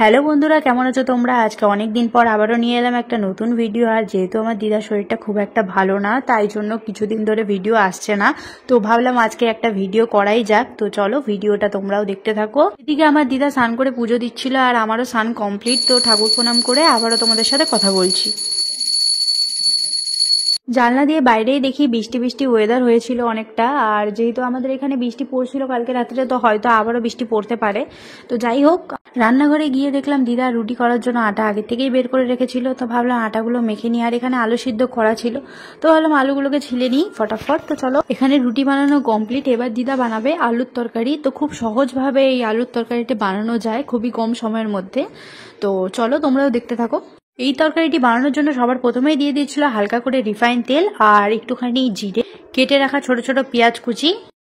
Hello বন্ধুরা, কেমন আছো তোমরা? আজকে অনেক দিন পর আবারও নিয়ে এলাম একটা নতুন ভিডিও। আর যেহেতু আমার দিদার শরীরটা খুব একটা ভালো না, তাই জন্য কিছুদিন ধরে ভিডিও আসছে না। তো ভাবলাম আজকে একটা ভিডিও করাই যাক। তো চলো ভিডিওটা তোমরাও দেখতে থাকো। এদিকে আমার দিদা স্নান করে পুজো দিচ্ছিল, আর আমারও স্নান কমপ্লিট। তো ঠাকুর প্রণাম করে আবারও তোমাদের সাথে কথা বলছি। জানলা দিয়ে বাইরেই দেখি বৃষ্টি বৃষ্টি ওয়েদার হয়েছিল অনেকটা। আর যেহেতু আমাদের এখানে বৃষ্টি পড়ছিল কালকে রাত্রে, তো হয়তো আবারও বৃষ্টি পড়তে পারে। তো যাই হোক, রান্নাঘরে গিয়ে দেখলাম দিদা রুটি করার জন্য আটা আগে থেকেই বের করে রেখেছিল। তো ভাবলাম আটাগুলো মেখে নিই। আর এখানে আলু সিদ্ধ করা ছিল, তো ভাবলাম আলুগুলোকে ছিলে নিই ফটাফট। তো চলো, এখানে রুটি বানানো কমপ্লিট। এবার দিদা বানাবে আলুর তরকারি। তো খুব সহজভাবে এই আলুর তরকারিটা বানানো যায় খুবই কম সময়ের মধ্যে। তো চলো তোমরাও দেখতে থাকো। এই তরকারিটি বানানোর জন্য সবার প্রথমেই দিয়ে দিয়েছিল হালকা করে রিফাইন তেল আর একটুখানি জিরে, কেটে রাখা ছোট ছোট পেঁয়াজ কুচি,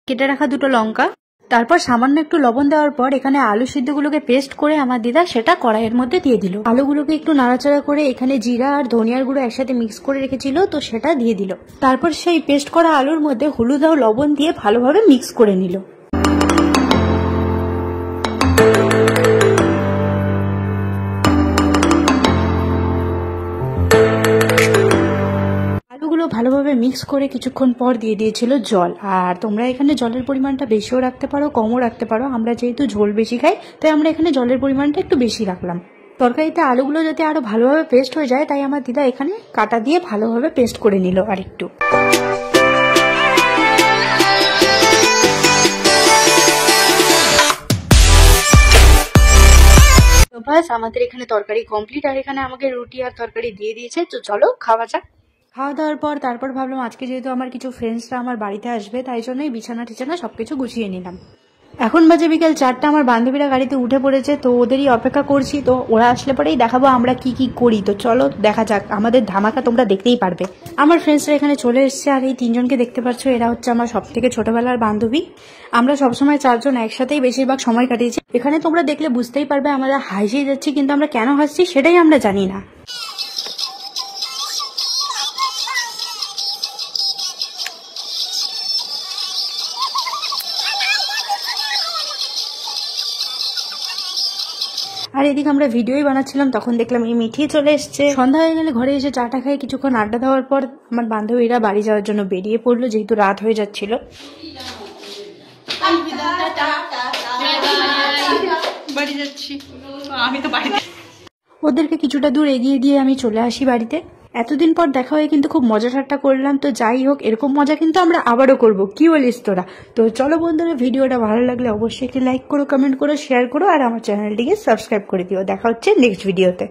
কেটে রাখা দুটো লঙ্কা, তারপর সামান্য একটু লবণ দেওয়ার পর এখানে আলু সিদ্ধগুলোকে পেস্ট করে আমার দিদা সেটা কড়াইয়ের মধ্যে দিয়ে দিল। আলুগুলোকে একটু নাড়াচাড়া করে এখানে জিরা আর ধনিয়ার গুঁড়ো একসাথে মিক্স করে রেখেছিল, তো সেটা দিয়ে দিল। তারপর সেই পেস্ট করা আলুর মধ্যে হলুদ আর লবণ দিয়ে ভালোভাবে মিক্স করে নিল। আলুগুলো ভালোভাবে মিক্স করে কিছুক্ষণ পর দিয়ে দিয়েছিল জল। আর তোমরা এখানে জলের পরিমাণটা বেশিও রাখতে পারো, কমও রাখতে পারো। আমরা যেহেতু ঝোল বেশি খাই, তাই আমরা এখানে জলের পরিমাণটা একটু বেশি রাখলাম। তরকারিতে আলুগুলো যাতে আরো ভালোভাবে পেস্ট হয়ে যায়, তাই আমার দিদা এখানে কাঁটা দিয়ে ভালোভাবে পেস্ট করে নিল আরেকটু। তো বাস, আমাদের এখানে তরকারি কমপ্লিট। আর এখানে আমাকে রুটি আর তরকারি দিয়ে দিয়েছে। তো চলো খাওয়া যাক। খাওয়া দাওয়ার পর তারপর ভাবলাম আজকে যেহেতু আমার কিছু ফ্রেন্ডসরা আমার বাড়িতে আসবে, তাই জন্যই বিছানা টিছানা সবকিছু গুছিয়ে নিলাম। এখন বাজে বিকেল 4টা। আমার বান্ধবীরা গাড়িতে উঠে পড়েছে, তো ওদেরই অপেক্ষা করছি। তো ওরা আসলে পরেই দেখাবো আমরা কি কি করি। তো চলো দেখা যাক, আমাদের ধামাকা তোমরা দেখতেই পারবে। আমার ফ্রেন্ডসরা এখানে চলে এসছে। আর এই তিনজনকে দেখতে পাচ্ছ, এরা হচ্ছে আমার সব থেকে ছোটবেলার বান্ধবী। আমরা সবসময় চারজন একসাথেই বেশিরভাগ সময় কাটিয়েছি। এখানে তোমরা দেখলে বুঝতেই পারবে আমরা হাসিয়ে যাচ্ছি, কিন্তু আমরা কেন হাসছি সেটাই আমরা জানি না। আর এদিকে আমরা ভিডিওই বানাচ্ছিলাম, তখন দেখলাম এই মিঠি চলে এসছে। সন্ধ্যা হয়ে গেলে ঘরে এসে চাটা খাই, কিছুক্ষণ আড্ডা দেওয়ার পর আমার বান্ধবীরা বাড়ি যাওয়ার জন্য বেরিয়ে পড়লো, যেহেতু রাত হয়ে যাচ্ছিল। ওদেরকে কিছুটা দূর এগিয়ে দিয়ে আমি চলে আসি বাড়িতে। এতদিন পর দেখা হয়ে কিন্তু খুব মজা ঠাট্টা করলাম। তো যাই হোক, এরকম মজা কিন্তু আমরা আবারও করব, কি বলিস তোরা? তো চলো বন্ধুরা, ভিডিওটা ভালো লাগলে অবশ্যই একটি লাইক করো, কমেন্ট করো, শেয়ার করো, আর আমার চ্যানেলটিকে সাবস্ক্রাইব করে দিও। দেখা হচ্ছে নেক্সট ভিডিওতে।